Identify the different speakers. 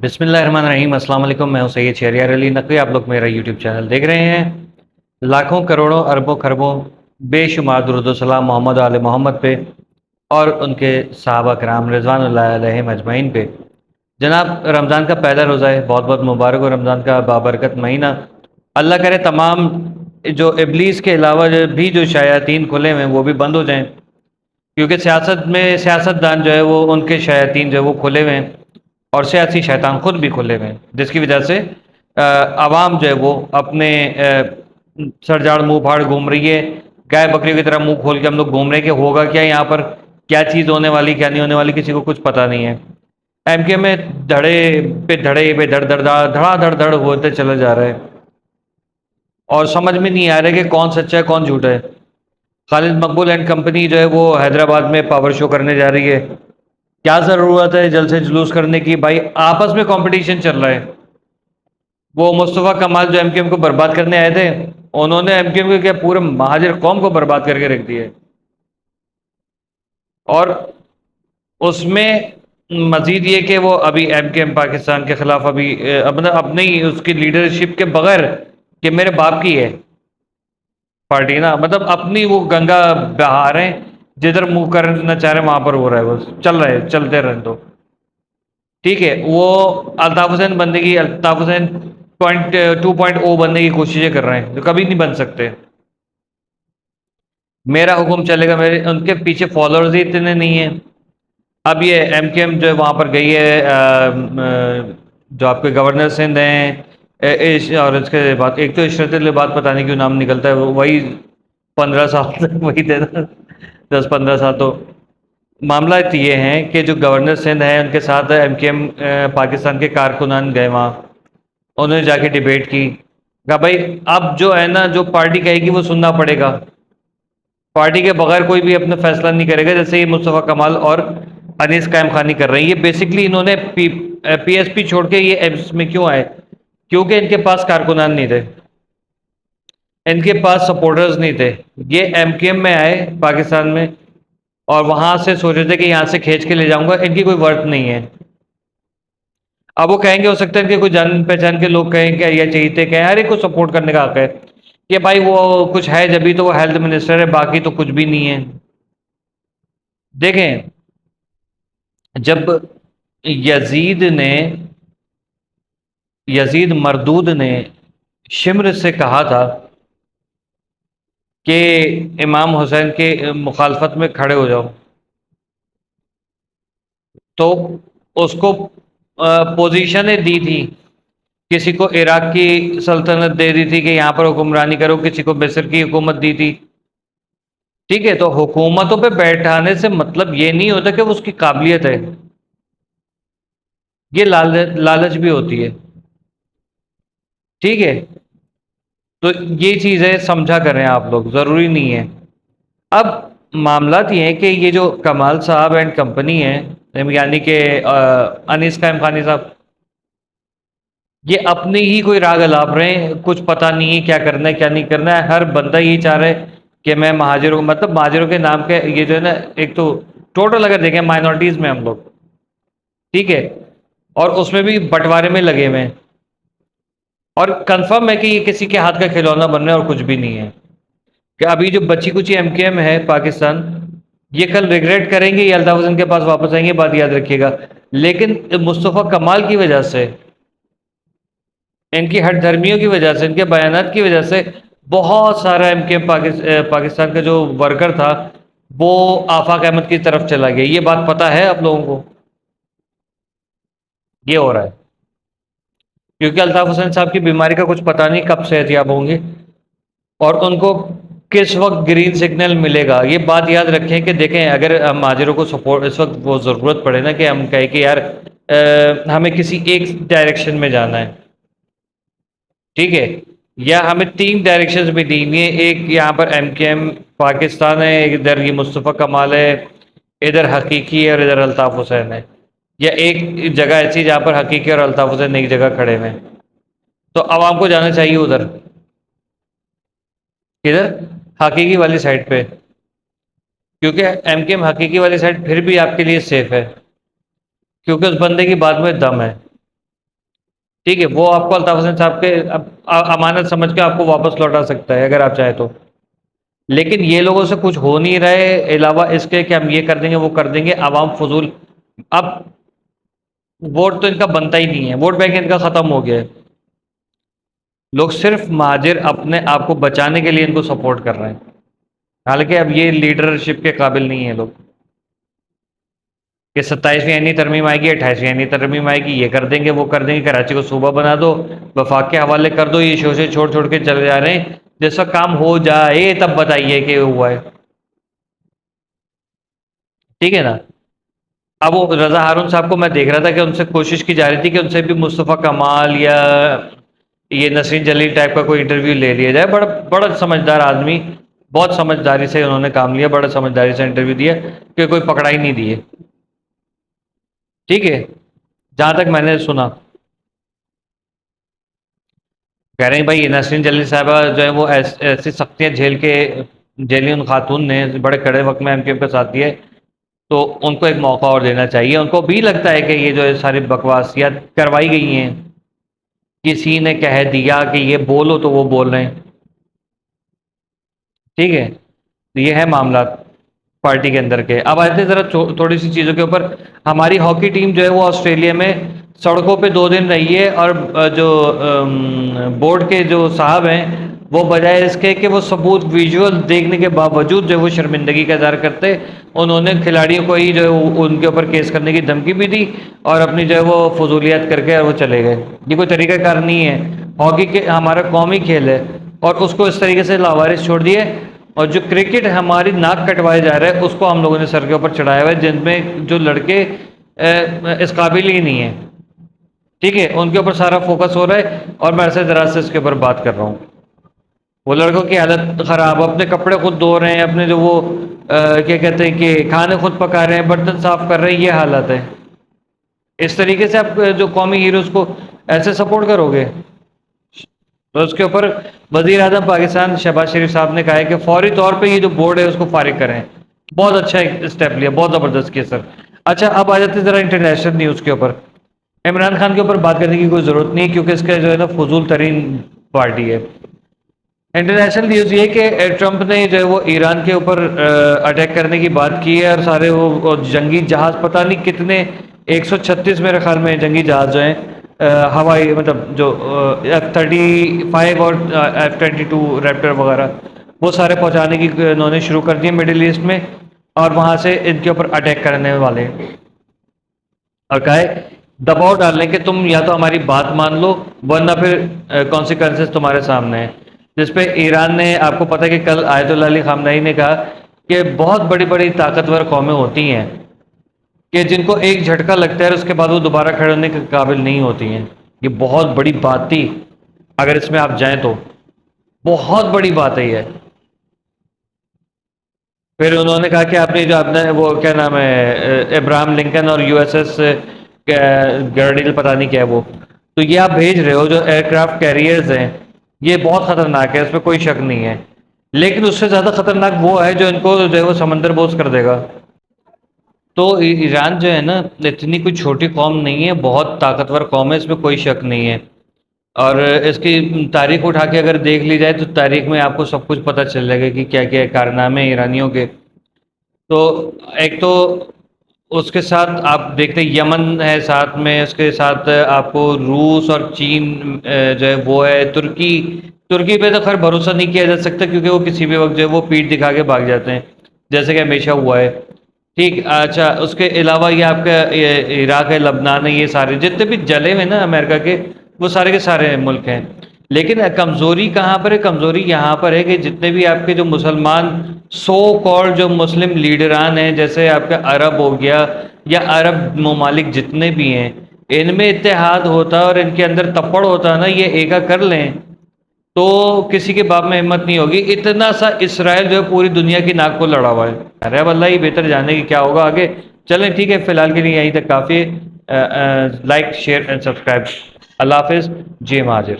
Speaker 1: بسم اللہ الرحمن الرحیم۔ السلام علیکم، میں ہوں سید شہریار علی نقوی۔ آپ لوگ میرا یوٹیوب چینل دیکھ رہے ہیں۔ لاکھوں کروڑوں اربوں خربوں بے شمار درود و سلام محمد و آل محمد پہ اور ان کے صحابہ کرام رضوان اللہ علیہم اجمعین پہ۔ جناب، رمضان کا پہلا روزہ ہے، بہت بہت مبارک ہو رمضان کا بابرکت مہینہ۔ اللہ کرے تمام جو ابلیس کے علاوہ بھی جو شیاطین کھلے ہوئے ہیں وہ بھی بند ہو جائیں، کیونکہ سیاست میں سیاست دان جو ہے وہ ان کے شیاطین جو ہے وہ کھلے ہوئے ہیں، اور سیاسی شیطان خود بھی کھلے ہوئے ہیں، جس کی وجہ سے عوام جو ہے وہ اپنے سر جاڑ منہ پھاڑ گھوم رہی ہے، گائے بکری کی طرح منہ کھول کے ہم لوگ گھوم رہے ہیں کہ ہوگا کیا یہاں پر، کیا چیز ہونے والی کیا نہیں ہونے والی، کسی کو کچھ پتہ نہیں ہے۔ ایم کے میں دھڑے پہ دھڑ دھڑ دھڑا دھڑ دھڑ ہوتے چلے جا رہے ہیں، اور سمجھ میں نہیں آ رہا کہ کون سچا ہے کون جھوٹا ہے۔ خالد مقبول اینڈ کمپنی جو ہے وہ حیدرآباد میں پاور شو کرنے جا رہی ہے۔ کیا ضرورت ہے جلسے جلوس کرنے کی؟ بھائی آپس میں کمپٹیشن چل رہا ہے۔ وہ مصطفیٰ کمال جو ایم کیو ایم کو برباد کرنے آئے تھے، انہوں نے ایم کیو ایم کو کیا پورے مہاجر قوم کو برباد کر کے رکھ دیا ہے۔ اور اس میں مزید یہ کہ وہ ابھی ایم کیو ایم پاکستان کے خلاف ابھی اپنی اس کی لیڈرشپ کے بغیر، کہ میرے باپ کی ہے پارٹی نا، مطلب اپنی وہ گنگا بہا رہے ہیں، جدھر منہ کرنا چاہ رہے ہیں وہاں پر ہو رہا ہے، بس چل رہے چلتے رہنے دو، ٹھیک ہے۔ وہ الطاف حسین بننے کی، الطاف حسین 2.0 بننے کی کوششیں کر رہے ہیں جو کبھی نہیں بن سکتے۔ میرا حکم چلے گا، میرے ان کے پیچھے فالوورز ہی اتنے نہیں ہیں۔ اب یہ ایم کیو ایم جو ہے وہاں پر گئی ہے، جو آپ کے گورنر سندھ ہیں، اور اس کے بعد ایک تو عشرت العباد پتہ نہیں کیوں نام نکلتا ہے، وہی 15 سال تک وہی تھے نا، 10-15 سال۔ تو معاملات یہ ہیں کہ جو گورنر سندھ ہیں ان کے ساتھ ایم کے ایم پاکستان کے کارکنان گئے وہاں، انہوں نے جا کے ڈیبیٹ کی، کہا بھائی اب جو ہے نا، جو پارٹی کہے گی وہ سننا پڑے گا، پارٹی کے بغیر کوئی بھی اپنا فیصلہ نہیں کرے گا، جیسے یہ مصطفیٰ کمال اور انیس قائم خانی کر رہے ہیں۔ یہ بیسکلی انہوں نے پی ایس پی چھوڑ کے یہ ایمس میں کیوں آئے؟ کیونکہ ان کے پاس کارکنان نہیں تھے، ان کے پاس سپورٹرز نہیں تھے۔ یہ ایم کیو ایم میں آئے پاکستان میں، اور وہاں سے سوچ رہے تھے کہ یہاں سے کھینچ کے لے جاؤں گا، ان کی کوئی ورتھ نہیں ہے۔ اب وہ کہیں گے، ہو سکتا ہے ان کے کوئی جان پہچان کے لوگ کہیں کہ یا چاہیے کہیں ہر ایک کو سپورٹ کرنے کا حق ہے کہ بھائی وہ کچھ ہے جبھی تو وہ ہیلتھ منسٹر ہے، باقی تو کچھ بھی نہیں ہے۔ دیکھیں، جب یزید مردود نے شمر سے کہا تھا کہ امام حسین کے مخالفت میں کھڑے ہو جاؤ، تو اس کو پوزیشنیں دی تھی، کسی کو عراق کی سلطنت دے دی تھی کہ یہاں پر حکمرانی کرو، کسی کو مصر کی حکومت دی تھی، ٹھیک ہے۔ تو حکومتوں پہ بیٹھانے سے مطلب یہ نہیں ہوتا کہ وہ اس کی قابلیت ہے، یہ لالچ بھی ہوتی ہے، ٹھیک ہے۔ تو یہ چیزیں سمجھا کریں آپ لوگ، ضروری نہیں ہے۔ اب معاملات یہ ہیں کہ یہ جو کمال صاحب اینڈ کمپنی ہے، یعنی کہ انیس قائم خانی صاحب، یہ اپنے ہی کوئی راگ الاپ رہے ہیں، کچھ پتہ نہیں ہے کیا کرنا ہے کیا نہیں کرنا ہے۔ ہر بندہ یہی چاہ رہا ہے کہ میں مہاجروں، مطلب مہاجروں کے نام کے یہ جو ہے نا، ایک تو ٹوٹل اگر دیکھیں مائنورٹیز میں ہم لوگ، ٹھیک ہے، اور اس میں بھی بٹوارے میں لگے ہوئے ہیں، اور کنفرم ہے کہ یہ کسی کے ہاتھ کا کھلونا بن رہا ہے اور کچھ بھی نہیں ہے۔ کہ ابھی جو بچی کچی ایم کے ایم ہے پاکستان، یہ کل ریگریٹ کریں گے، یہ الطاف حسین کے پاس واپس آئیں گے، بات یاد رکھیے گا۔ لیکن مصطفیٰ کمال کی وجہ سے، ان کی ہٹ دھرمیوں کی وجہ سے، ان کے بیانات کی وجہ سے، بہت سارا ایم کے ایم پاکستان کا جو ورکر تھا وہ آفاق احمد کی طرف چلا گیا۔ یہ بات پتہ ہے آپ لوگوں کو؟ یہ ہو رہا ہے کیونکہ الطاف حسین صاحب کی بیماری کا کچھ پتہ نہیں کب صحت یاب ہوں گے، اور ان کو کس وقت گرین سگنل ملے گا۔ یہ بات یاد رکھیں کہ دیکھیں، اگر ہم مہاجروں کو سپورٹ اس وقت وہ ضرورت پڑے نا کہ ہم کہیں کہ یار ہمیں کسی ایک ڈائریکشن میں جانا ہے، ٹھیک ہے، یا ہمیں 3 ڈائریکشنز بھی دینی ہے، ایک یہاں پر ایم کے ایم پاکستان ہے، ادھر یہ مصطفیٰ کمال ہے، ادھر حقیقی ہے، اور ادھر الطاف حسین ہے، یا ایک جگہ ایسی جہاں پر حقیقی اور الطاف حسین ایک جگہ کھڑے ہوئے ہیں، تو عوام کو جانا چاہیے ادھر، کدھر؟ حقیقی والی سائڈ پہ، کیونکہ ایم کے ایم حقیقی والی سائڈ پھر بھی آپ کے لیے سیف ہے، کیونکہ اس بندے کی بات میں دم ہے۔ ٹھیک ہے، وہ آپ کو الطاف حسین صاحب کے امانت سمجھ کے آپ کو واپس لوٹا سکتا ہے اگر آپ چاہیں تو، لیکن یہ لوگوں سے کچھ ہو نہیں رہے علاوہ اس کے کہ ہم یہ کر دیں گے وہ کر دیں گے، عوام فضول. اب ووٹ تو ان کا بنتا ہی نہیں ہے، ووٹ بینک ان کا ختم ہو گیا ہے. لوگ صرف مہاجر اپنے آپ کو بچانے کے لیے ان کو سپورٹ کر رہے ہیں، حالانکہ اب یہ لیڈرشپ کے قابل نہیں ہیں لوگ. کہ 27ویں آئینی ترمیم آئے گی، 28ویں آئینی ترمیم آئے گی، یہ کر دیں گے وہ کر دیں گے، کراچی کو صوبہ بنا دو، وفاق کے حوالے کر دو، یہ شوشے چھوڑ چھوڑ کے چلے جا رہے ہیں. جس کا کام ہو جائے تب بتائیے کہ ہوا ہے. ٹھیک ہے نا. اب وہ رضا ہارون صاحب کو میں دیکھ رہا تھا کہ ان سے کوشش کی جا رہی تھی کہ ان سے بھی مصطفیٰ کمال یا یہ نسرین جلیل ٹائپ کا کوئی انٹرویو لے لیا جائے. بڑا بڑا سمجھدار آدمی، بہت سمجھداری سے انہوں نے کام لیا، بڑا سمجھداری سے انٹرویو دیا کہ کوئی پکڑا ہی نہیں دیے. ٹھیک ہے، جہاں تک میں نے سنا کہہ رہے ہیں بھائی نسرین جلیل صاحبہ جو ہے وہ ایسی سختیاں جھیل کے جیلی ان خاتون نے بڑے کڑے وقت میں MKM کا ساتھ دیا ہے، تو ان کو ایک موقع اور دینا چاہیے. ان کو بھی لگتا ہے کہ یہ جو ساری بکواسیات کروائی گئی ہیں، کسی نے کہہ دیا کہ یہ بولو تو وہ بول رہے ہیں. ٹھیک ہے، تو یہ ہے معاملات پارٹی کے اندر کے. اب آتے ذرا تھوڑی سی چیزوں کے اوپر. ہماری ہاکی ٹیم جو ہے وہ آسٹریلیا میں سڑکوں پہ 2 دن رہی ہے، اور جو بورڈ کے جو صاحب ہیں وہ بجائے اس کے کہ وہ ثبوت ویژول دیکھنے کے باوجود جو ہے وہ شرمندگی کا اظہار کرتے، انہوں نے کھلاڑیوں کو ہی جو ہے ان کے اوپر کیس کرنے کی دھمکی بھی دی اور اپنی جو ہے وہ فضولیات کر کے وہ چلے گئے. یہ کوئی طریقہ کار نہیں ہے. ہاکی کے ہمارا قومی کھیل ہے اور اس کو اس طریقے سے لاوارث چھوڑ دیے. اور جو کرکٹ ہماری ناک کٹوائے جا رہا ہے اس کو ہم لوگوں نے سر کے اوپر چڑھایا ہوا ہے، جن میں جو لڑکے اس قابل ہی نہیں ہیں. ٹھیک ہے، ان کے اوپر سارا فوکس ہو رہا ہے اور میں عرصے دراز سے اس کے اوپر بات کر رہا ہوں. وہ لڑکوں کی حالت خراب، اپنے کپڑے خود دھو رہے ہیں، اپنے جو وہ کیا کہتے ہیں کہ کھانے خود پکا رہے ہیں، برتن صاف کر رہے ہیں. یہ حالت ہے. اس طریقے سے آپ جو قومی ہیروز کو ایسے سپورٹ کرو گے؟ تو اس کے اوپر وزیر اعظم پاکستان شہباز شریف صاحب نے کہا ہے کہ فوری طور پہ یہ جو بورڈ ہے اس کو فارغ کریں. بہت اچھا اسٹیپ لیا، بہت زبردست کیا سر. اچھا اب آ جاتے ہیں ذرا انٹرنیشنل نیوز کے اوپر. عمران خان کے اوپر بات کرنے کی کوئی ضرورت نہیں کیونکہ اس کا جو ہے نا فضول ترین پارٹی ہے. انٹرنیشنل نیوز یہ کہ ٹرمپ نے جو ہے وہ ایران کے اوپر اٹیک کرنے کی بات کی ہے، اور سارے وہ جنگی جہاز پتہ نہیں کتنے 136 میرے خیال میں جنگی جہاز جو ہیں ہوائی مطلب جو F-35 اور F-22 ریپٹر وغیرہ وہ سارے پہنچانے کی انہوں نے شروع کر دیے مڈل ایسٹ میں، اور وہاں سے ان کے اوپر اٹیک کرنے والے ہیں. اور کہا ہے دباؤ ڈال لیں کہ تم یا تو ہماری بات مان لو ورنہ پھر کانسیکوینسز تمہارے سامنے ہیں. جس پہ ایران نے، آپ کو پتہ ہے کہ کل آیت اللہ علی خامنہئی نے کہا کہ بہت بڑی بڑی طاقتور قومیں ہوتی ہیں کہ جن کو ایک جھٹکا لگتا ہے اور اس کے بعد وہ دوبارہ کھڑے ہونے کے قابل نہیں ہوتی ہیں. یہ بہت بڑی بات تھی اگر اس میں آپ جائیں تو، بہت بڑی بات ہے یہ. پھر انہوں نے کہا کہ آپ نے جو اپنا وہ کیا نام ہے ابراہم لنکن اور USS گرڈل پتہ نہیں کیا وہ، تو یہ آپ بھیج رہے ہو جو ایئر کرافٹ کیریئرز ہیں، یہ بہت خطرناک ہے، اس پہ کوئی شک نہیں ہے. لیکن اس سے زیادہ خطرناک وہ ہے جو ان کو جو ہے وہ سمندر بوس کر دے گا. تو ایران جو ہے نا اتنی کوئی چھوٹی قوم نہیں ہے، بہت طاقتور قوم ہے، اس میں کوئی شک نہیں ہے. اور اس کی تاریخ اٹھا کے اگر دیکھ لی جائے تو تاریخ میں آپ کو سب کچھ پتہ چل جائے گا کہ کیا کیا کارنامے ایرانیوں کے. تو ایک تو اس کے ساتھ آپ دیکھتے ہیں یمن ہے ساتھ میں، اس کے ساتھ آپ کو روس اور چین جو ہے وہ ہے، ترکی پہ تو خیر بھروسہ نہیں کیا جا سکتا کیونکہ وہ کسی بھی وقت جو ہے وہ پیٹ دکھا کے بھاگ جاتے ہیں جیسے کہ ہمیشہ ہوا ہے. ٹھیک، اچھا اس کے علاوہ یہ آپ کا عراق ہے، لبنان ہے، یہ سارے جتنے بھی جلے ہوئے نا امریکہ کے وہ سارے کے سارے ملک ہیں. لیکن کمزوری کہاں پر ہے؟ کمزوری یہاں پر ہے کہ جتنے بھی آپ کے جو مسلمان سو کال جو مسلم لیڈران ہیں، جیسے آپ کا عرب ہو گیا یا عرب ممالک جتنے بھی ہیں، ان میں اتحاد ہوتا اور ان کے اندر تپڑ ہوتا نا، یہ ایکا کر لیں تو کسی کے باپ میں ہمت نہیں ہوگی. اتنا سا اسرائیل جو ہے پوری دنیا کی ناک کو لڑا ہوا ہے. ارے اب اللہ ہی بہتر جانے کی کیا ہوگا آگے. چلیں ٹھیک ہے، فی الحال کے لیے یہیں تک کافی ہے. Like share and subscribe. اللہ حافظ. جی مہاجر.